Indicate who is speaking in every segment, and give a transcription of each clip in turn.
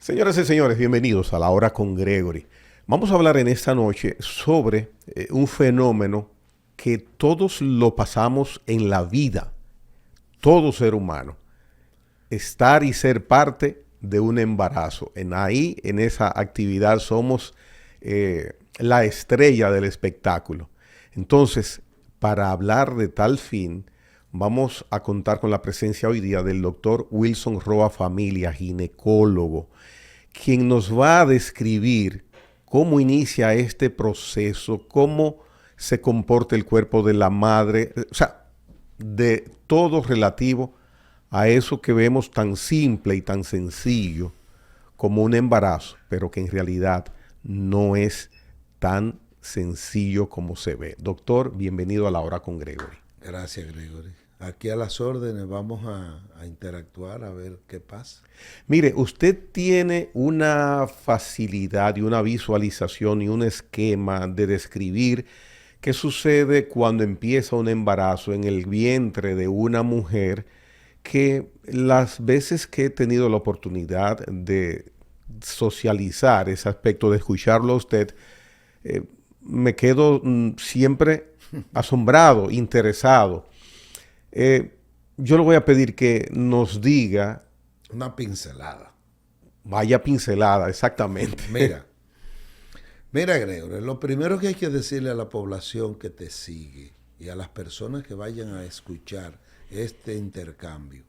Speaker 1: Señoras y señores, bienvenidos a La Hora con Gregory. Vamos a hablar en esta noche sobre un fenómeno que todos lo pasamos en la vida, todo ser humano. Estar y ser parte de un embarazo. En esa actividad somos la estrella del espectáculo. Entonces, para hablar de tal fin, vamos a contar con la presencia hoy día del doctor Wilson Roa Familia, ginecólogo, quien nos va a describir cómo inicia este proceso, cómo se comporta el cuerpo de la madre, o sea, de todo relativo a eso que vemos tan simple y tan sencillo como un embarazo, pero que en realidad no es tan sencillo como se ve. Doctor, bienvenido a La Hora con Gregory.
Speaker 2: Gracias, Gregory. Aquí a las órdenes vamos a interactuar, a ver qué pasa.
Speaker 1: Mire, usted tiene una facilidad y una visualización y un esquema de describir qué sucede cuando empieza un embarazo en el vientre de una mujer, que las veces que he tenido la oportunidad de socializar ese aspecto, de escucharlo a usted, me quedo siempre asombrado, interesado. Yo le voy a pedir que nos diga...
Speaker 2: Una pincelada.
Speaker 1: Vaya pincelada, exactamente.
Speaker 2: Mira, Gregorio, lo primero que hay que decirle a la población que te sigue y a las personas que vayan a escuchar este intercambio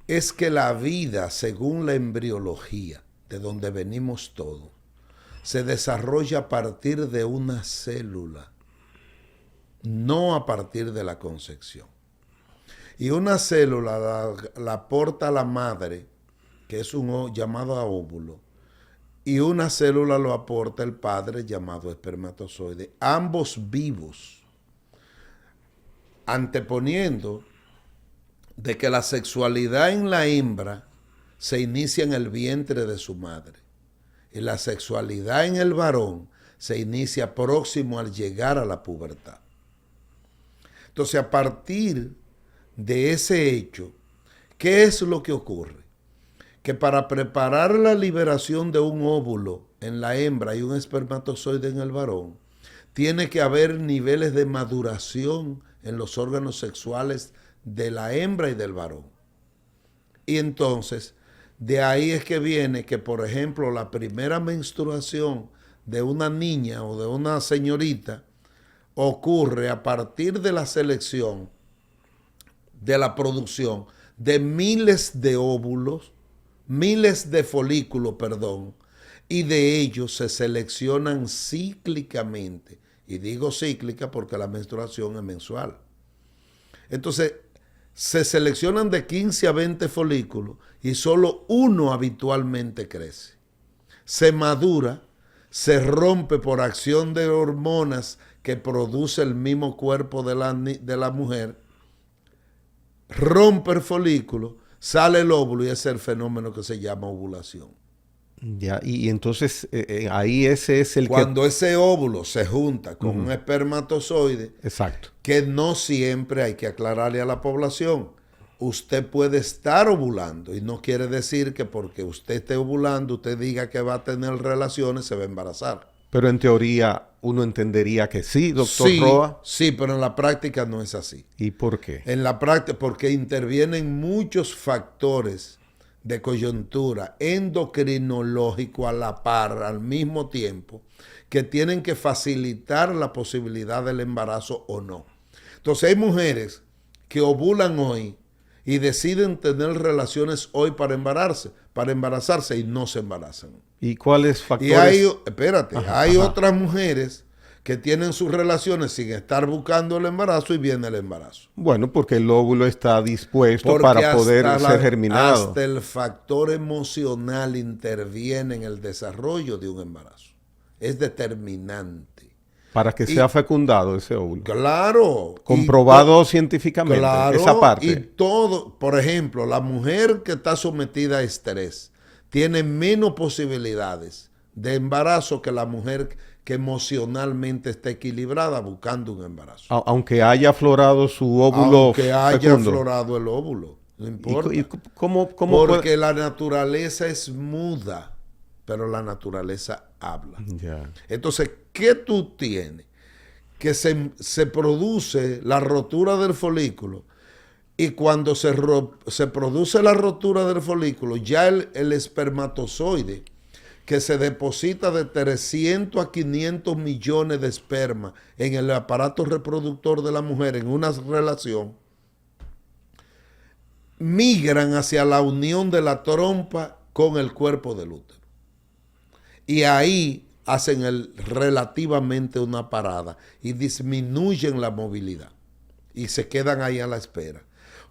Speaker 2: es que la vida, según la embriología, de donde venimos todos, se desarrolla a partir de una célula, no a partir de la concepción. Y una célula la aporta la madre, que es un llamado a óvulo, y una célula lo aporta el padre, llamado espermatozoide, ambos vivos, anteponiendo de que la sexualidad en la hembra se inicia en el vientre de su madre y la sexualidad en el varón se inicia próximo al llegar a la pubertad. Entonces, a partir de ese hecho, ¿qué es lo que ocurre? Que para preparar la liberación de un óvulo en la hembra y un espermatozoide en el varón, tiene que haber niveles de maduración en los órganos sexuales de la hembra y del varón. Y entonces, de ahí es que viene que, por ejemplo, la primera menstruación de una niña o de una señorita ocurre a partir de la selección, de la producción de miles de óvulos, miles de folículos, y de ellos se seleccionan cíclicamente. Y digo cíclica porque la menstruación es mensual. Entonces, se seleccionan de 15 a 20 folículos y solo uno habitualmente crece. Se madura, se rompe por acción de hormonas que produce el mismo cuerpo de la mujer, rompe el folículo, sale el óvulo y ese es el fenómeno que se llama ovulación.
Speaker 1: Ya, y entonces ahí ese es el
Speaker 2: Cuando ese óvulo se junta con un espermatozoide,
Speaker 1: exacto,
Speaker 2: que no siempre hay que aclararle a la población. Usted puede estar ovulando y no quiere decir que porque usted esté ovulando, usted diga que va a tener relaciones, se va a embarazar.
Speaker 1: Pero en teoría uno entendería que sí, doctor Roa.
Speaker 2: Sí, pero en la práctica no es así.
Speaker 1: ¿Y por qué?
Speaker 2: En la práctica, porque intervienen muchos factores de coyuntura endocrinológico a la par, al mismo tiempo, que tienen que facilitar la posibilidad del embarazo o no. Entonces hay mujeres que ovulan hoy y deciden tener relaciones hoy para embarazarse y no se embarazan.
Speaker 1: ¿Y cuáles factores?
Speaker 2: Y hay otras mujeres que tienen sus relaciones sin estar buscando el embarazo y viene el embarazo.
Speaker 1: Bueno, porque el óvulo está dispuesto para poder ser germinado.
Speaker 2: Hasta el factor emocional interviene en el desarrollo de un embarazo. Es determinante.
Speaker 1: Para que sea fecundado ese óvulo.
Speaker 2: Claro.
Speaker 1: Comprobado científicamente.
Speaker 2: Claro,
Speaker 1: esa parte.
Speaker 2: Y todo, por ejemplo, la mujer que está sometida a estrés tiene menos posibilidades de embarazo que la mujer que emocionalmente está equilibrada buscando un embarazo.
Speaker 1: Aunque haya aflorado su óvulo
Speaker 2: Aunque haya
Speaker 1: fecundo.
Speaker 2: aflorado el óvulo. No importa.
Speaker 1: ¿Cómo
Speaker 2: Porque la naturaleza es muda, pero la naturaleza habla.
Speaker 1: Ya.
Speaker 2: Entonces, ¿qué tú tienes? Que se produce la rotura del folículo, y cuando se produce la rotura del folículo, ya el espermatozoide, que se deposita de 300 a 500 millones de esperma en el aparato reproductor de la mujer en una relación, migran hacia la unión de la trompa con el cuerpo del útero. Y ahí hacen relativamente una parada y disminuyen la movilidad y se quedan ahí a la espera.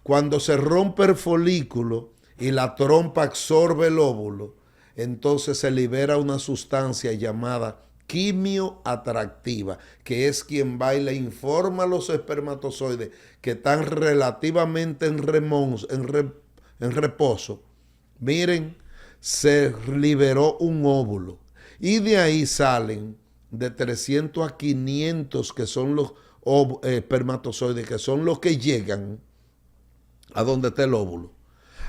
Speaker 2: Cuando se rompe el folículo y la trompa absorbe el óvulo, entonces se libera una sustancia llamada quimioatractiva, que es quien va y le informa a los espermatozoides que están relativamente en reposo. Miren, se liberó un óvulo. Y de ahí salen de 300 a 500 que son los espermatozoides, que son los que llegan a donde está el óvulo.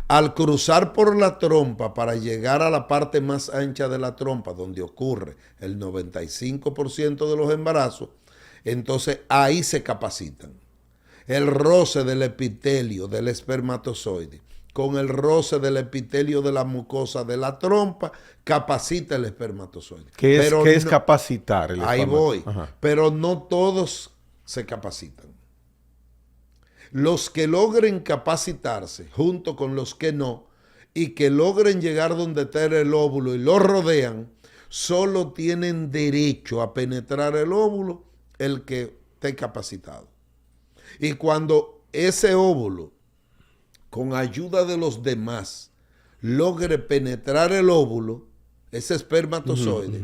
Speaker 2: Al cruzar por la trompa para llegar a la parte más ancha de la trompa, donde ocurre el 95% de los embarazos, entonces ahí se capacitan. El roce del epitelio del espermatozoide con el roce del epitelio de la mucosa de la trompa capacita el espermatozoide.
Speaker 1: ¿Qué es capacitar?
Speaker 2: Ahí voy. Ajá. Pero no todos se capacitan. Los que logren capacitarse junto con los que no, y que logren llegar donde está el óvulo y lo rodean, solo tienen derecho a penetrar el óvulo el que esté capacitado. Y cuando ese óvulo, con ayuda de los demás, logre penetrar el óvulo, ese espermatozoide,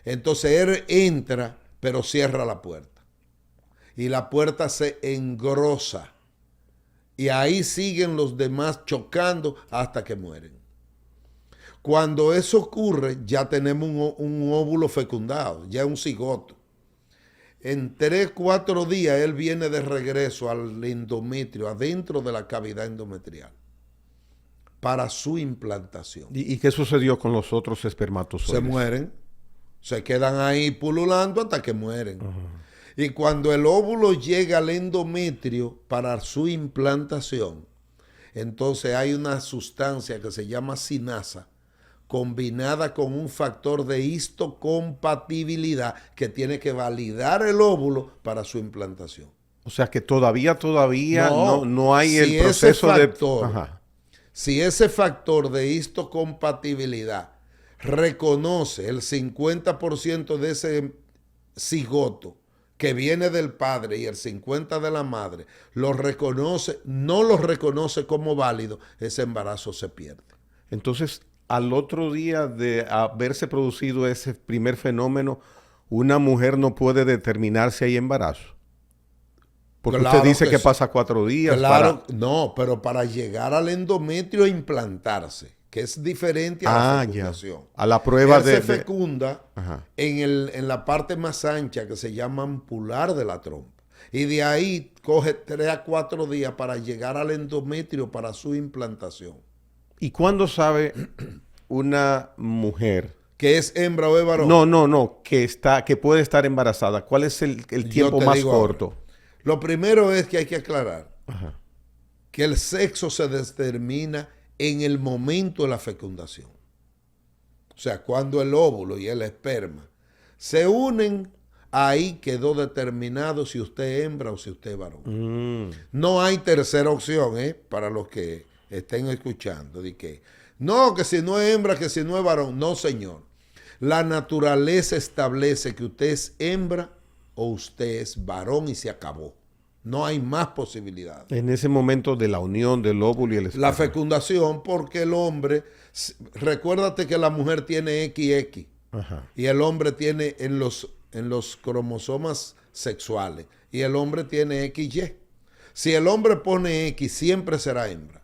Speaker 2: entonces él entra, pero cierra la puerta. Y la puerta se engrosa. Y ahí siguen los demás chocando hasta que mueren. Cuando eso ocurre, ya tenemos un óvulo fecundado, ya un cigoto. En 3-4 días él viene de regreso al endometrio, adentro de la cavidad endometrial, para su implantación.
Speaker 1: ¿Y qué sucedió con los otros espermatozoides?
Speaker 2: Se mueren, se quedan ahí pululando hasta que mueren. Y cuando el óvulo llega al endometrio para su implantación, entonces hay una sustancia que se llama sinasa, combinada con un factor de histocompatibilidad que tiene que validar el óvulo para su implantación.
Speaker 1: O sea que todavía no hay el proceso
Speaker 2: Si ese factor de histocompatibilidad reconoce el 50% de ese cigoto que viene del padre y el 50% de la madre, no lo reconoce como válido, ese embarazo se pierde.
Speaker 1: Entonces, al otro día de haberse producido ese primer fenómeno, una mujer no puede determinar si hay embarazo. Porque claro, usted dice que pasa 4 días.
Speaker 2: Claro, no, pero para llegar al endometrio e implantarse, que es diferente a la fecundación.
Speaker 1: A la prueba
Speaker 2: se fecunda en la parte más ancha que se llama ampular de la trompa. Y de ahí coge 3 a 4 días para llegar al endometrio para su implantación.
Speaker 1: ¿Y cuándo sabe una mujer
Speaker 2: que es hembra o es varón?
Speaker 1: No, que puede estar embarazada? ¿Cuál es el tiempo más corto?
Speaker 2: Ahora, lo primero es que hay que aclarar que el sexo se determina en el momento de la fecundación. O sea, cuando el óvulo y el esperma se unen, ahí quedó determinado si usted es hembra o si usted es varón. No hay tercera opción, para los que estén escuchando, de que no, que si no es hembra, que si no es varón. No, señor. La naturaleza establece que usted es hembra o usted es varón y se acabó. No hay más posibilidades.
Speaker 1: En ese momento de la unión del óvulo y el esperma.
Speaker 2: La fecundación, porque el hombre, recuérdate que la mujer tiene XX y el hombre tiene en los cromosomas sexuales y el hombre tiene XY. Si el hombre pone X, siempre será hembra.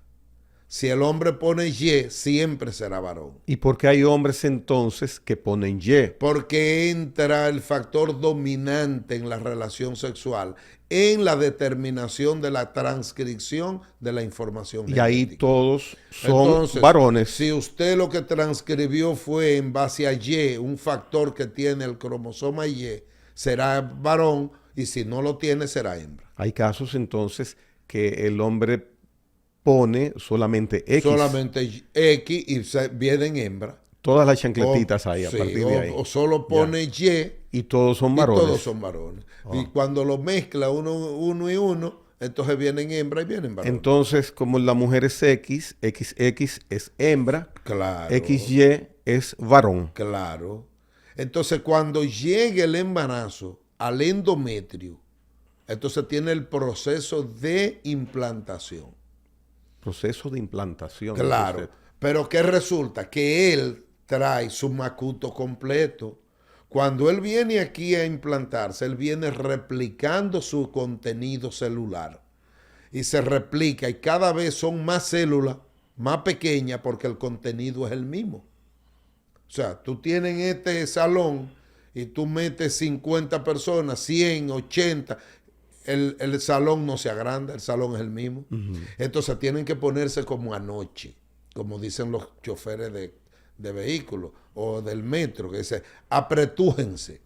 Speaker 2: Si el hombre pone Y, siempre será varón.
Speaker 1: ¿Y por qué hay hombres entonces que ponen Y?
Speaker 2: Porque entra el factor dominante en la relación sexual, en la determinación de la transcripción de la información
Speaker 1: Y ahí
Speaker 2: genética.
Speaker 1: todos son
Speaker 2: Entonces,
Speaker 1: varones.
Speaker 2: si usted lo que transcribió fue en base a Y, un factor que tiene el cromosoma Y, será varón, y si no lo tiene, será hembra.
Speaker 1: Hay casos entonces que el hombre pone solamente X.
Speaker 2: Solamente X y vienen hembra.
Speaker 1: Todas las chancletitas ahí, a
Speaker 2: Sí,
Speaker 1: partir de ahí.
Speaker 2: o solo pone Y
Speaker 1: Y todos son
Speaker 2: y
Speaker 1: varones.
Speaker 2: todos son varones. Y cuando lo mezcla uno y uno, entonces vienen hembra y vienen varones.
Speaker 1: Entonces, como la mujer es X, XX es hembra,
Speaker 2: Claro.
Speaker 1: XY es varón.
Speaker 2: Claro. Entonces, cuando llegue el embarazo al endometrio, entonces tiene el proceso de implantación.
Speaker 1: Proceso de implantación.
Speaker 2: Claro.
Speaker 1: Entonces,
Speaker 2: Pero ¿qué resulta? Que él trae su macuto completo. Cuando él viene aquí a implantarse, él viene replicando su contenido celular. Y se replica y cada vez son más células, más pequeñas, porque el contenido es el mismo. O sea, tú tienes en este salón y tú metes 50 personas, 100, 80, el salón no se agranda, el salón es el mismo. Entonces tienen que ponerse como anoche, como dicen los choferes de vehículos o del metro, que dice, apretújense.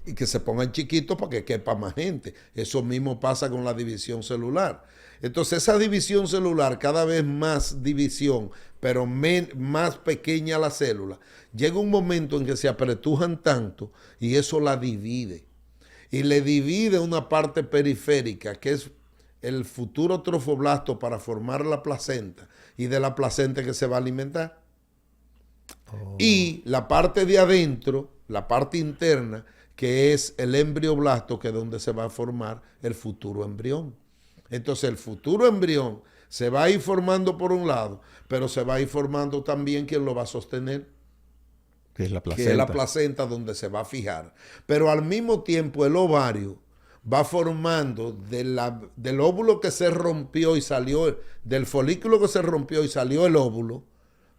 Speaker 2: Y que se pongan chiquitos para que quepa más gente. Eso mismo pasa con la división celular. Entonces esa división celular, cada vez más división, pero más pequeña la célula, llega un momento en que se apretujan tanto y eso la divide. Y le divide una parte periférica, que es el futuro trofoblasto para formar la placenta, y de la placenta que se va a alimentar. Y la parte de adentro, la parte interna, que es el embrioblasto, que es donde se va a formar el futuro embrión. Entonces el futuro embrión se va a ir formando por un lado, pero se va a ir formando también quien lo va a sostener,
Speaker 1: que es la placenta.
Speaker 2: que es la placenta donde se va a fijar. Pero al mismo tiempo el ovario va formando del óvulo que se rompió y salió, del folículo que se rompió y salió el óvulo,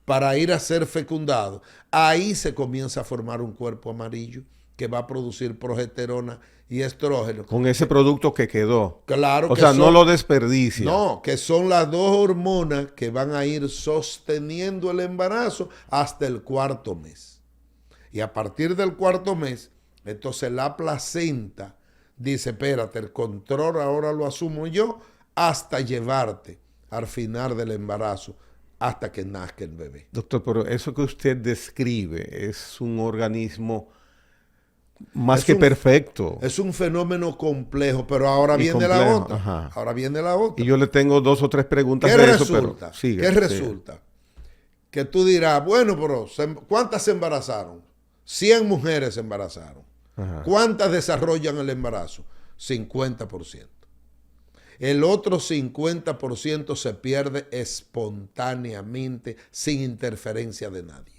Speaker 2: para ir a ser fecundado. Ahí se comienza a formar un cuerpo amarillo que va a producir progesterona y estrógeno.
Speaker 1: Con ese producto que quedó.
Speaker 2: Claro
Speaker 1: o
Speaker 2: que
Speaker 1: sea,
Speaker 2: son,
Speaker 1: no lo desperdicia.
Speaker 2: No, que son las dos hormonas que van a ir sosteniendo el embarazo hasta el cuarto mes. Y a partir del cuarto mes, entonces la placenta dice, espérate, el control ahora lo asumo yo hasta llevarte al final del embarazo, hasta que nazca el bebé.
Speaker 1: Doctor, pero eso que usted describe es un organismo más que perfecto.
Speaker 2: Es un fenómeno complejo, pero ahora viene
Speaker 1: complejo,
Speaker 2: la otra.
Speaker 1: ajá.
Speaker 2: Ahora viene la otra.
Speaker 1: Y yo le tengo 2 o 3 preguntas
Speaker 2: ¿Qué
Speaker 1: de
Speaker 2: resulta?
Speaker 1: eso, pero sigue.
Speaker 2: ¿Qué resulta? Que tú dirás, bueno, pero ¿cuántas se embarazaron? 100 mujeres se embarazaron.
Speaker 1: Ajá.
Speaker 2: ¿Cuántas desarrollan el embarazo? 50%. El otro 50% se pierde espontáneamente, sin interferencia de nadie.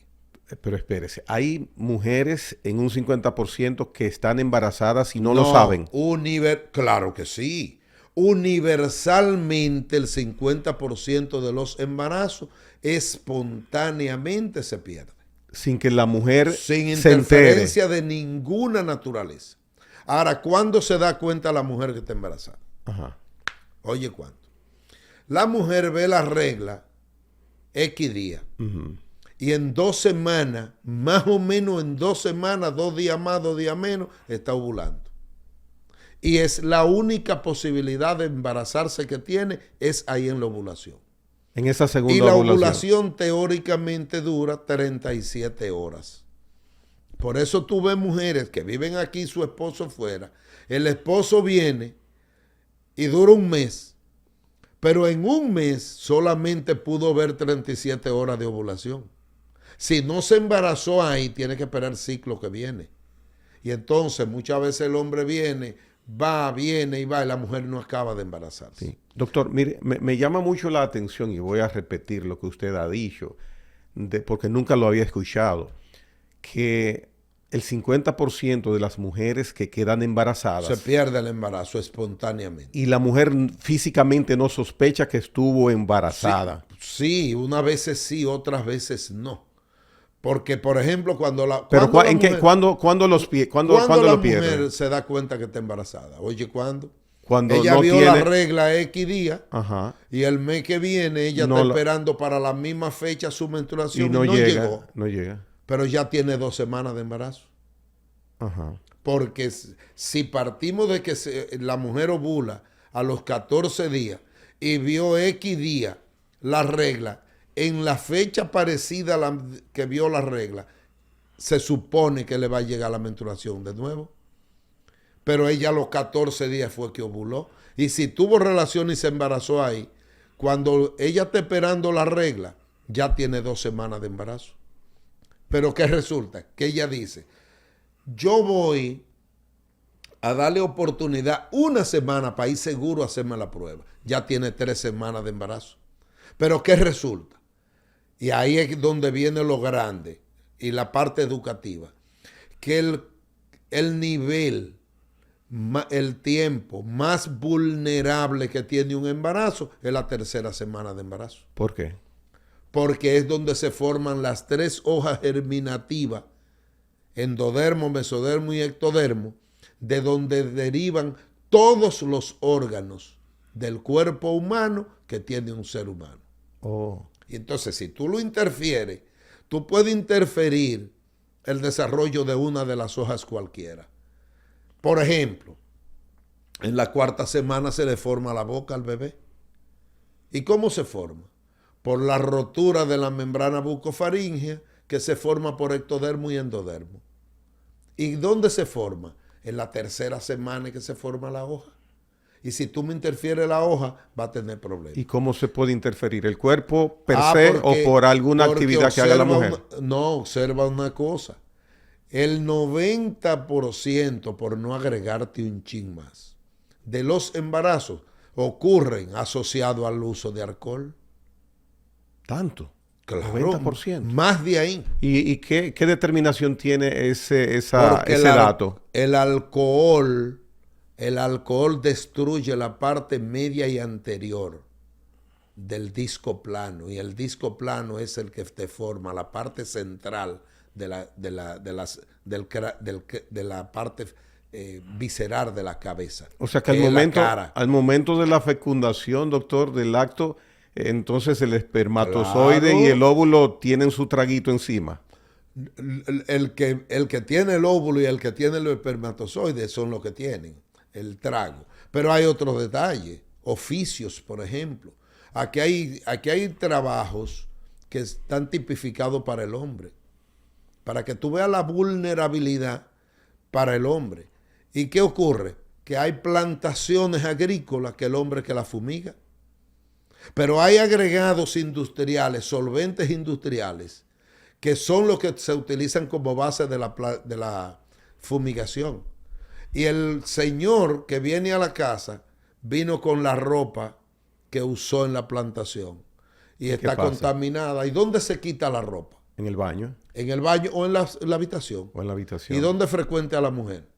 Speaker 1: Pero espérese, hay mujeres en un 50% que están embarazadas y no lo saben.
Speaker 2: Claro que sí. Universalmente el 50% de los embarazos espontáneamente se pierde.
Speaker 1: Sin que la mujer
Speaker 2: Sin
Speaker 1: se
Speaker 2: interferencia
Speaker 1: entere.
Speaker 2: de ninguna naturaleza. Ahora, ¿cuándo se da cuenta la mujer que está embarazada?
Speaker 1: Ajá.
Speaker 2: Oye, ¿cuándo? La mujer ve la regla X día. Y en 2 semanas, más o menos en 2 semanas, 2 días más, 2 días menos, está ovulando. Y es la única posibilidad de embarazarse que tiene, es ahí en la ovulación.
Speaker 1: En esa segunda
Speaker 2: Y la
Speaker 1: ovulación.
Speaker 2: ovulación teóricamente dura 37 horas. Por eso tú ves mujeres que viven aquí, su esposo fuera. El esposo viene y dura un mes. Pero en un mes solamente pudo ver 37 horas de ovulación. Si no se embarazó ahí, tiene que esperar el ciclo que viene. Y entonces muchas veces el hombre viene y va, y la mujer no acaba de embarazarse.
Speaker 1: Sí. Doctor, mire, me llama mucho la atención y voy a repetir lo que usted ha dicho, porque nunca lo había escuchado, que el 50% de las mujeres que quedan
Speaker 2: Se
Speaker 1: embarazadas
Speaker 2: pierde el embarazo espontáneamente.
Speaker 1: y la mujer físicamente no sospecha que estuvo embarazada.
Speaker 2: Sí, unas veces sí, otras veces no. Porque, por ejemplo, cuando la,
Speaker 1: Pero
Speaker 2: cuando la
Speaker 1: ¿en qué,
Speaker 2: mujer,
Speaker 1: cuándo
Speaker 2: cuando la
Speaker 1: lo pierde?
Speaker 2: mujer se da cuenta que está embarazada. Oye, ¿cuándo?
Speaker 1: Cuando
Speaker 2: Ella
Speaker 1: no
Speaker 2: vio la
Speaker 1: tiene...
Speaker 2: regla X día
Speaker 1: Ajá.
Speaker 2: y el mes que viene ella
Speaker 1: No
Speaker 2: está
Speaker 1: la-
Speaker 2: esperando para la misma fecha su menstruación
Speaker 1: Y
Speaker 2: y
Speaker 1: no
Speaker 2: no
Speaker 1: llega,
Speaker 2: llegó.
Speaker 1: no llega.
Speaker 2: Pero ya tiene 2 semanas de embarazo.
Speaker 1: Ajá.
Speaker 2: Porque si partimos de que la mujer ovula a los 14 días y vio X día la regla, en la fecha parecida a la que vio la regla, se supone que le va a llegar la menstruación de nuevo. Pero ella a los 14 días fue que ovuló. Y si tuvo relación y se embarazó ahí, cuando ella está esperando la regla, ya tiene 2 semanas de embarazo. Pero ¿qué resulta? Que ella dice, yo voy a darle oportunidad 1 semana para ir seguro a hacerme la prueba. Ya tiene 3 semanas de embarazo. Pero ¿qué resulta? Y ahí es donde viene lo grande y la parte educativa. Que el nivel, el tiempo más vulnerable que tiene un embarazo es la 3.ª semana de embarazo.
Speaker 1: ¿Por qué?
Speaker 2: Porque es donde se forman las 3 hojas germinativas, endodermo, mesodermo y ectodermo, de donde derivan todos los órganos del cuerpo humano que tiene un ser humano.
Speaker 1: Oh.
Speaker 2: Y entonces, si tú lo interfieres, tú puedes interferir el desarrollo de una de las hojas cualquiera. Por ejemplo, en la 4ª semana se le forma la boca al bebé. ¿Y cómo se forma? Por la rotura de la membrana bucofaríngea que se forma por ectodermo y endodermo. ¿Y dónde se forma? En la 3.ª semana que se forma la hoja. Y si tú me interfieres la hoja, va a tener problemas.
Speaker 1: ¿Y cómo se puede interferir? ¿El cuerpo per se
Speaker 2: porque,
Speaker 1: o por alguna actividad que haga la mujer?
Speaker 2: No, observa una cosa. El 90%, por no agregarte un chin más, de los embarazos ocurren asociados al uso de alcohol.
Speaker 1: ¿Tanto?
Speaker 2: Claro,
Speaker 1: 90%.
Speaker 2: más de ahí.
Speaker 1: ¿Y qué determinación tiene ese
Speaker 2: Porque
Speaker 1: dato?
Speaker 2: el alcohol destruye la parte media y anterior del disco plano. Y el disco plano es el que te forma la parte central de la parte visceral de la cabeza.
Speaker 1: O sea que al momento de la fecundación, doctor, del acto, entonces el espermatozoide
Speaker 2: Claro.
Speaker 1: y el óvulo tienen su traguito encima.
Speaker 2: El que tiene el óvulo y el que tiene el espermatozoide son los que tienen el trago. Pero hay otros detalles, oficios, por ejemplo. Aquí hay trabajos que están tipificados para el hombre, para que tú veas la vulnerabilidad para el hombre. ¿Y qué ocurre? Que hay plantaciones agrícolas que el hombre que la fumiga. Pero hay agregados industriales, solventes industriales, que son los que se utilizan como base de la fumigación. Y el señor que viene a la casa vino con la ropa que usó en la plantación y está contaminada. ¿Y dónde se quita la ropa?
Speaker 1: En el baño.
Speaker 2: En el baño o en la habitación.
Speaker 1: O en la habitación.
Speaker 2: ¿Y dónde frecuente a la mujer?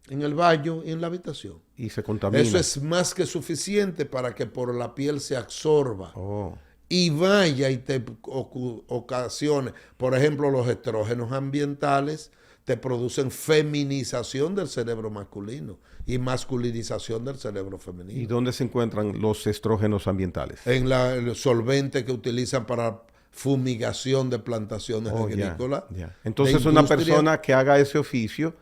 Speaker 2: En el baño y en la habitación.
Speaker 1: Y se contamina.
Speaker 2: Eso es más que suficiente para que por la piel se absorba.
Speaker 1: Oh.
Speaker 2: Y vaya y te ocasione. Por ejemplo, los estrógenos ambientales te producen feminización del cerebro masculino y masculinización del cerebro femenino.
Speaker 1: ¿Y dónde se encuentran los estrógenos ambientales?
Speaker 2: En el solvente que utilizan para fumigación de plantaciones agrícolas.
Speaker 1: Ya. Entonces una persona que haga ese oficio,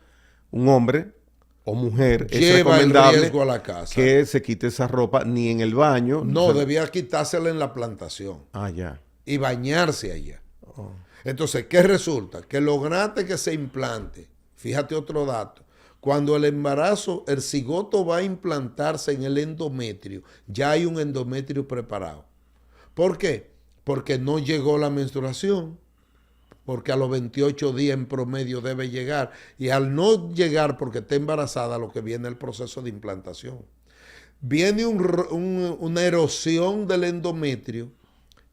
Speaker 1: un hombre o mujer, es recomendable
Speaker 2: el riesgo a la casa.
Speaker 1: Que se quite esa ropa ni en el baño.
Speaker 2: No, debía quitársela en la plantación.
Speaker 1: Ah, ya.
Speaker 2: Y bañarse allá.
Speaker 1: Oh.
Speaker 2: Entonces, ¿qué resulta? Que lograste que se implante. Fíjate otro dato. Cuando el embarazo, el cigoto va a implantarse en el endometrio, ya hay un endometrio preparado. ¿Por qué? Porque no llegó la menstruación, porque a los 28 días en promedio debe llegar. Y al no llegar porque está embarazada, lo que viene es el proceso de implantación. Viene una erosión del endometrio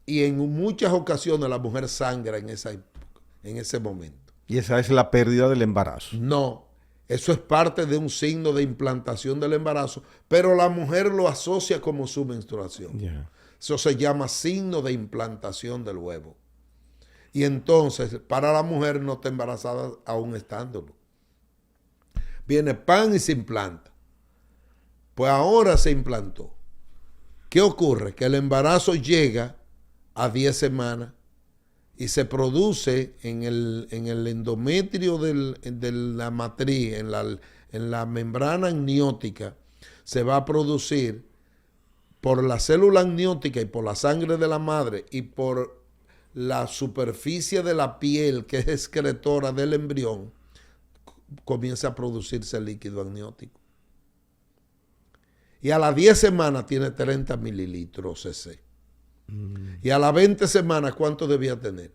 Speaker 2: y en muchas ocasiones la mujer sangra en ese momento.
Speaker 1: Y esa es la pérdida del embarazo.
Speaker 2: No, eso es parte de un signo de implantación del embarazo, pero la mujer lo asocia como su menstruación.
Speaker 1: Yeah.
Speaker 2: Eso se llama signo de implantación del huevo. Y entonces, para la mujer no está embarazada aún estándolo. Viene pan y se implanta. Pues ahora se implantó. ¿Qué ocurre? Que el embarazo llega a 10 semanas y se produce en el endometrio de la matriz, en la membrana amniótica, se va a producir por la célula amniótica y por la sangre de la madre y por la superficie de la piel que es excretora del embrión, comienza a producirse líquido amniótico. Y a las 10 semanas tiene 30 mililitros cc. Y a las 20 semanas, ¿cuánto debía tener?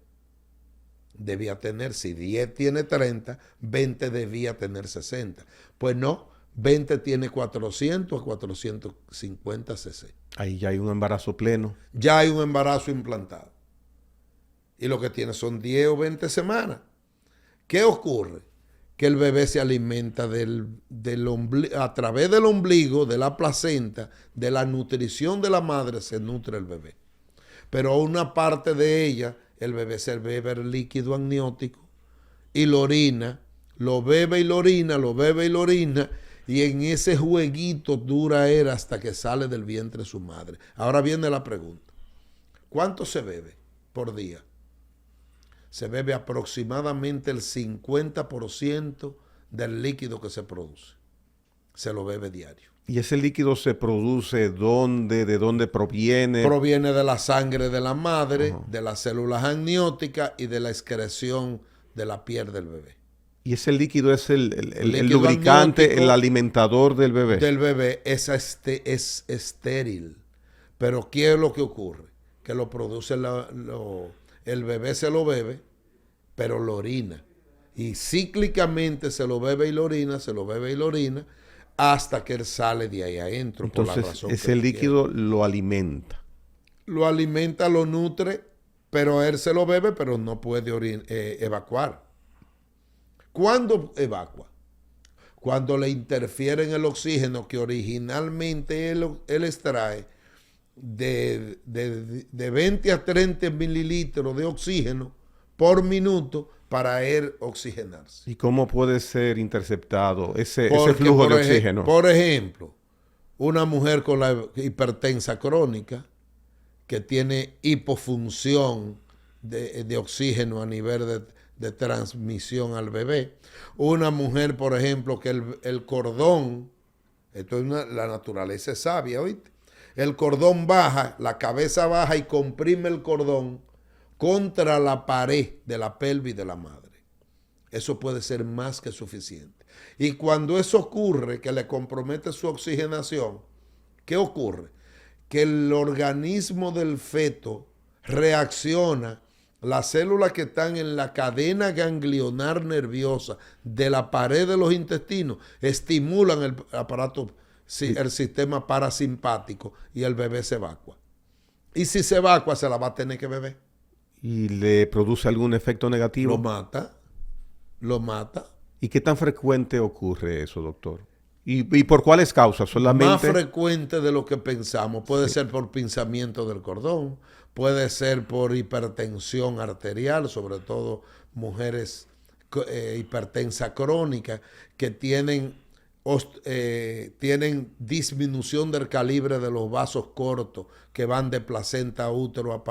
Speaker 2: Debía tener, si 10 tiene 30, 20 debía tener 60. Pues no, 20 tiene 400 a 450 cc.
Speaker 1: Ahí ya hay un embarazo pleno.
Speaker 2: Ya hay un embarazo implantado. Y lo que tiene son 10 o 20 semanas. ¿Qué ocurre? Que el bebé se alimenta a través del ombligo, de la placenta, de la nutrición de la madre, se nutre el bebé. Pero una parte de ella, el bebé se bebe el líquido amniótico y lo orina, lo bebe y lo orina, lo bebe y lo orina, y en ese jueguito dura él hasta que sale del vientre de su madre. Ahora viene la pregunta. ¿Cuánto se bebe por día? Se bebe aproximadamente el 50% del líquido que se produce. Se lo bebe diario.
Speaker 1: ¿Y ese líquido se produce dónde? ¿De dónde proviene?
Speaker 2: Proviene de la sangre de la madre, de las células amnióticas y de la excreción de la piel del bebé.
Speaker 1: ¿Y ese líquido es el lubricante, el alimentador del bebé?
Speaker 2: Del bebé es estéril. Pero ¿qué es lo que ocurre? Que lo produce el bebé, se lo bebe, pero lo orina. Y cíclicamente se lo bebe y lo orina, se lo bebe y lo orina, hasta que él sale de ahí adentro.
Speaker 1: Entonces,
Speaker 2: por la razón
Speaker 1: ese líquido lo alimenta.
Speaker 2: Lo alimenta, lo nutre, pero él se lo bebe, pero no puede evacuar. ¿Cuándo evacua? Cuando le interfiere en el oxígeno que originalmente él extrae de 20 a 30 mililitros de oxígeno por minuto para él oxigenarse.
Speaker 1: ¿Y cómo puede ser interceptado ese flujo de oxígeno?
Speaker 2: Por ejemplo, una mujer con la hipertensa crónica que tiene hipofunción de oxígeno a nivel de transmisión al bebé. Una mujer, por ejemplo, que el cordón, esto es la naturaleza es sabia, ¿oíste? El cordón baja, la cabeza baja y comprime el cordón contra la pared de la pelvis de la madre. Eso puede ser más que suficiente. Y cuando eso ocurre, que le compromete su oxigenación, ¿qué ocurre? Que el organismo del feto reacciona, las células que están en la cadena ganglionar nerviosa de la pared de los intestinos estimulan el aparato, el sistema parasimpático, y el bebé se evacua. Y si se evacua, se la va a tener que beber.
Speaker 1: ¿Y le produce algún efecto negativo?
Speaker 2: Lo mata.
Speaker 1: ¿Y qué tan frecuente ocurre eso, doctor? ¿Y por cuáles causas? ¿Solamente?
Speaker 2: Más frecuente de lo que pensamos. Puede ser por pinzamiento del cordón, puede ser por hipertensión arterial, sobre todo mujeres hipertensas crónicas que tienen disminución del calibre de los vasos cortos que van de placenta a útero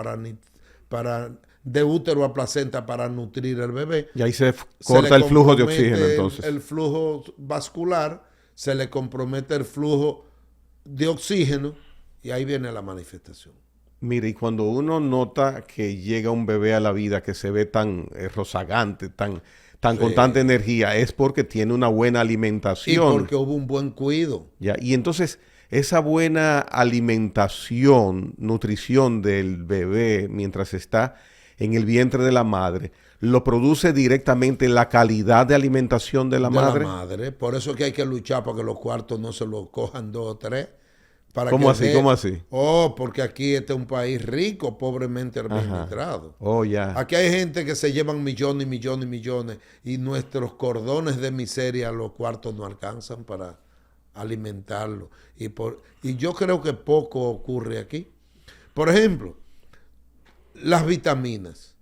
Speaker 2: de útero a placenta para nutrir el bebé.
Speaker 1: Y ahí se corta el flujo de oxígeno, entonces.
Speaker 2: El flujo vascular, se le compromete el flujo de oxígeno y ahí viene la manifestación.
Speaker 1: Mire, y cuando uno nota que llega un bebé a la vida que se ve tan rozagante, tan con tanta energía, es porque tiene una buena alimentación.
Speaker 2: Y porque hubo un buen cuidado.
Speaker 1: Ya, y entonces esa buena alimentación, nutrición del bebé mientras está en el vientre de la madre, ¿lo produce directamente la calidad de alimentación de la madre?
Speaker 2: Por eso es que hay que luchar para que los cuartos no se los cojan 2 o 3. Para
Speaker 1: ¿Cómo
Speaker 2: que
Speaker 1: así?
Speaker 2: dé-
Speaker 1: ¿Cómo así?
Speaker 2: Oh, porque aquí este es un país rico, pobremente administrado.
Speaker 1: Oh, ya.
Speaker 2: Aquí hay gente que se llevan millones y millones y millones y nuestros cordones de miseria, los cuartos no alcanzan para alimentarlo. Y yo creo que poco ocurre aquí. Por ejemplo, las vitaminas.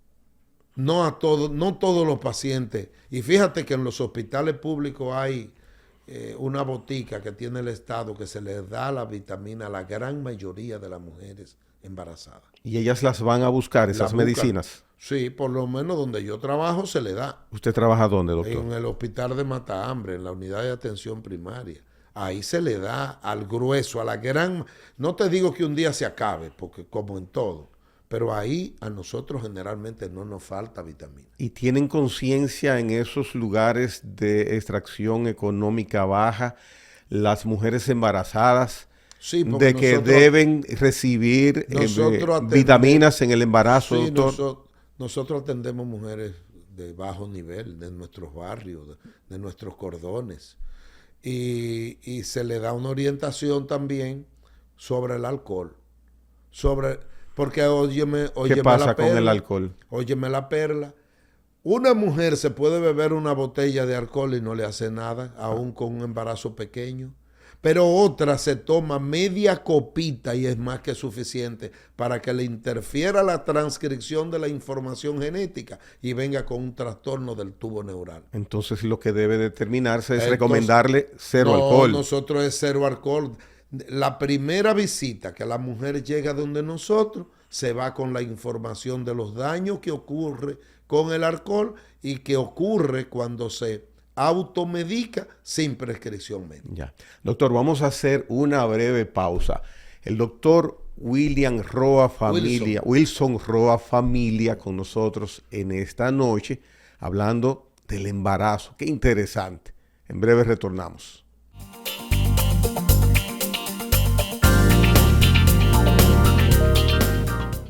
Speaker 2: No todos los pacientes. Y fíjate que en los hospitales públicos hay una botica que tiene el Estado que se les da la vitamina a la gran mayoría de las mujeres embarazadas.
Speaker 1: Y ellas las van a buscar,
Speaker 2: La
Speaker 1: esas
Speaker 2: buscan.
Speaker 1: medicinas.
Speaker 2: Sí, por lo menos donde yo trabajo se le da.
Speaker 1: ¿Usted trabaja dónde, doctor?
Speaker 2: En el hospital de Matahambre, en la unidad de atención primaria. Ahí se le da al grueso, a la gran... No te digo que un día se acabe, porque como en todo, pero ahí a nosotros generalmente no nos falta vitamina.
Speaker 1: ¿Y tienen conciencia en esos lugares de extracción económica baja, las mujeres embarazadas,
Speaker 2: Sí, porque
Speaker 1: de que
Speaker 2: nosotros-
Speaker 1: deben recibir vitaminas en el embarazo,
Speaker 2: Sí,
Speaker 1: doctor?
Speaker 2: nosotros atendemos mujeres de bajo nivel, de nuestros barrios, de nuestros cordones. Y se le da una orientación también sobre el alcohol. Porque óyeme
Speaker 1: pasa
Speaker 2: la
Speaker 1: con el
Speaker 2: perla,
Speaker 1: alcohol?
Speaker 2: Óyeme la perla. Una mujer se puede beber una botella de alcohol y no le hace nada, aún con un embarazo pequeño. Pero otra se toma media copita y es más que suficiente para que le interfiera la transcripción de la información genética y venga con un trastorno del tubo neural.
Speaker 1: Entonces lo que debe determinarse es
Speaker 2: Entonces,
Speaker 1: recomendarle cero
Speaker 2: no,
Speaker 1: alcohol.
Speaker 2: nosotros es cero alcohol. La primera visita que la mujer llega donde nosotros, se va con la información de los daños que ocurre con el alcohol y que ocurre cuando se automedica sin prescripción médica.
Speaker 1: Ya. Doctor, vamos a hacer una breve pausa. El doctor William Roa Familia, Wilson Roa Familia con nosotros en esta noche, hablando del embarazo. Qué interesante. En breve retornamos.